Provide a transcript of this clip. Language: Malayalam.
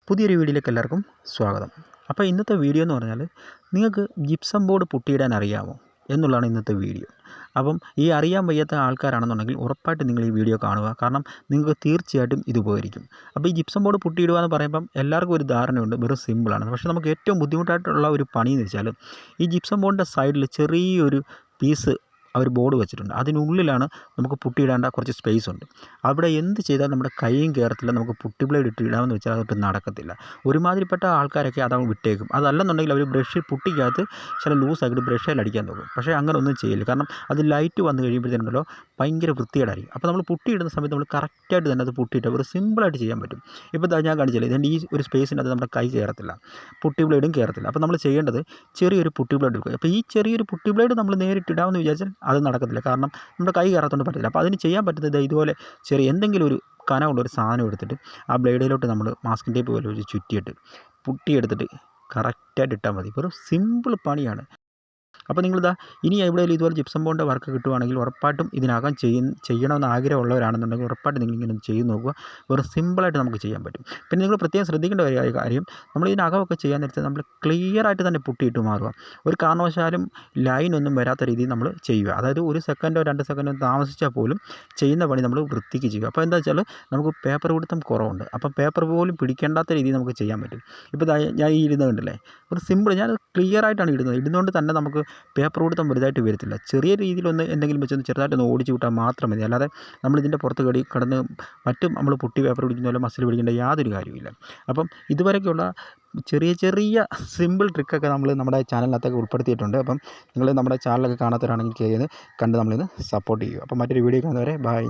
പുതിയൊരു വീഡിയോയിലേക്ക് എല്ലാവർക്കും സ്വാഗതം. അപ്പോൾ ഇന്നത്തെ വീഡിയോ എന്ന് പറഞ്ഞാൽ നിങ്ങൾക്ക് ജിപ്സം ബോർഡ് പുട്ടിയിടാൻ അറിയാമോ എന്നുള്ളതാണ് ഇന്നത്തെ വീഡിയോ. അപ്പം ഈ അറിയാൻ വയ്യാത്ത ആൾക്കാരാണെന്നുണ്ടെങ്കിൽ ഉറപ്പായിട്ട് നിങ്ങൾ ഈ വീഡിയോ കാണുക. കാരണം നിങ്ങൾക്ക് തീർച്ചയായിട്ടും ഇത് ഉപകരിക്കും. അപ്പോൾ ഈ ജിപ്സം ബോർഡ് പുട്ടിയിടുക എന്ന് പറയുമ്പം എല്ലാവർക്കും ഒരു ധാരണയുണ്ട്, വെറും സിമ്പിളാണ്. പക്ഷേ നമുക്ക് ഏറ്റവും ബുദ്ധിമുട്ടായിട്ടുള്ള ഒരു പണി എന്ന് വെച്ചാൽ ഈ ജിപ്സം ബോർഡിൻ്റെ സൈഡിൽ ചെറിയൊരു പീസ് അവർ ബോർഡ് വെച്ചിട്ടുണ്ട്. അതിനുള്ളിലാണ് നമുക്ക് പുട്ടിയിടേണ്ട കുറച്ച് സ്പേസ് ഉണ്ട്. അവിടെ എന്ത് ചെയ്താൽ നമ്മുടെ കൈയും കയറത്തില്ല, നമുക്ക് പുട്ടി ബ്ലേഡ് ഇട്ട് ഇടാമെന്ന് വെച്ചാൽ അതൊട്ട് നടക്കത്തില്ല. ഒരുമാതിരിപ്പെട്ട ആൾക്കാരൊക്കെ അതങ്ങ് വിട്ടേക്കും. അതല്ലെന്നുണ്ടെങ്കിൽ അവർ ബ്രഷ് പുട്ടിക്കകത്ത് ചില ലൂസാക്കിയിട്ട് ബ്രഷേൽ അടിക്കാൻ നോക്കും. പക്ഷേ അങ്ങനെ ഒന്നും ചെയ്യില്ല. കാരണം അത് ലൈറ്റ് വന്നു കഴിയുമ്പോഴത്തേനുണ്ടല്ലോ ഭയങ്കര വൃത്തികേടായിരിക്കും. അപ്പോൾ നമ്മൾ പുട്ടിയിടുന്ന സമയത്ത് നമ്മൾ കറക്റ്റായിട്ട് തന്നെ അത് പുട്ടിയിട്ട് ഒരു സിമ്പിളായിട്ട് ചെയ്യാൻ പറ്റും. ഇപ്പോൾ ഞാൻ കാണിച്ചില്ലേ, ഇതിൻ്റെ ഈ ഒരു സ്പേസിനകത്ത് നമ്മുടെ കൈ കയറത്തില്ല, പുട്ടി ബ്ലേഡും കയറത്തില്ല. അപ്പോൾ നമ്മൾ ചെയ്യേണ്ടത് ചെറിയൊരു പുട്ടി ബ്ലേഡ് എടുക്കുക. അപ്പോൾ ഈ ചെറിയൊരു പുട്ടി ബ്ലേഡ് നമ്മൾ നേരിട്ടിടാമെന്ന് വിചാരിച്ചാൽ അത് നടക്കത്തില്ല. കാരണം നമ്മുടെ കൈ കയറാത്തതുകൊണ്ട് പറ്റില്ല. അപ്പോൾ അതിന് ചെയ്യാൻ പറ്റുന്നത് ഇതുപോലെ ചെറിയ എന്തെങ്കിലും ഒരു കനമുള്ളൊരു സാധനം എടുത്തിട്ട് ആ ബ്ലേഡിലോട്ട് നമ്മൾ മാസ്കിംഗ് ടേപ്പ് പോലെ ഒരു ചുറ്റിയിട്ട് പുട്ടിയെടുത്തിട്ട് കറക്റ്റായിട്ട് ഇട്ടാൽ മതി. വെറും സിമ്പിൾ പണിയാണ്. അപ്പോൾ നിങ്ങളിതാ ഇനി എവിടെയെങ്കിലും ഇതുപോലെ ജിപ്സം ബോർഡിൻ്റെ വർക്ക് കിട്ടുവാണെങ്കിൽ ഉറപ്പായിട്ടും ഇതിനകം ചെയ്യണമെന്ന് ആഗ്രഹമുള്ളവരാണെന്നുണ്ടെങ്കിൽ ഉറപ്പായിട്ടും നിങ്ങളിങ്ങനെ ചെയ്ത് നോക്കുക. വെറും സിമ്പിളായിട്ട് നമുക്ക് ചെയ്യാൻ പറ്റും. പിന്നെ നിങ്ങൾ പ്രത്യേകം ശ്രദ്ധിക്കേണ്ട ഒരു കാര്യം, നമ്മൾ ഇതിനകമൊക്കെ ചെയ്യാൻ നേരത്തെ നമ്മൾ ക്ലിയറായിട്ട് തന്നെ പുട്ടിയിട്ട് മാറുക. ഒരു കാരണവശാലും ലൈനൊന്നും വരാത്ത രീതിയിൽ നമ്മൾ ചെയ്യുക. അതായത് 1 സെക്കൻഡോ 2 സെക്കൻഡോ താമസിച്ചാൽ പോലും ചെയ്യുന്ന പണി നമ്മൾ വൃത്തിക്ക് ചെയ്യുക. അപ്പോൾ എന്താ വെച്ചാൽ നമുക്ക് പേപ്പർ പിടുത്തം കുറവുണ്ട്. അപ്പം പേപ്പർ പോലും പിടിക്കേണ്ടാത്ത രീതിയിൽ നമുക്ക് ചെയ്യാൻ പറ്റും. ഇപ്പോൾ ഞാൻ ഈ ഇടുന്നത് കണ്ടില്ലേ, ഒരു സിമ്പിൾ, ഞാൻ ക്ലിയറായിട്ടാണ് ഇടുന്നതുകൊണ്ട് തന്നെ നമുക്ക് പേപ്പർ പിടുത്തം വലുതായിട്ട് വരത്തില്ല. ചെറിയ രീതിയിലൊന്ന് എന്തെങ്കിലും വെച്ചൊന്ന് ചെറുതായിട്ടൊന്ന് ഓടിച്ച് വിട്ടാൽ മാത്രം മതി. അല്ലാതെ നമ്മളിതിൻ്റെ പുറത്ത് കടന്ന് മറ്റും നമ്മൾ പുട്ടി പേപ്പർ പിടിക്കുന്ന പോലെ മസിൽ പിടിക്കേണ്ട യാതൊരു കാര്യമില്ല. അപ്പം ഇതുവരെയൊക്കെയുള്ള ചെറിയ ചെറിയ സിമ്പിൾ ട്രിക്കൊക്കെ നമ്മൾ നമ്മുടെ ചാനലിനകത്തൊക്കെ ഉൾപ്പെടുത്തിയിട്ടുണ്ട്. അപ്പം നിങ്ങൾ നമ്മുടെ ചാനലൊക്കെ കാണാത്തവരാണെങ്കിൽ കണ്ട് നമ്മളിന്ന് സപ്പോർട്ട് ചെയ്യുക. അപ്പം മറ്റൊരു വീഡിയോ കാണുന്നവരെ ബൈ.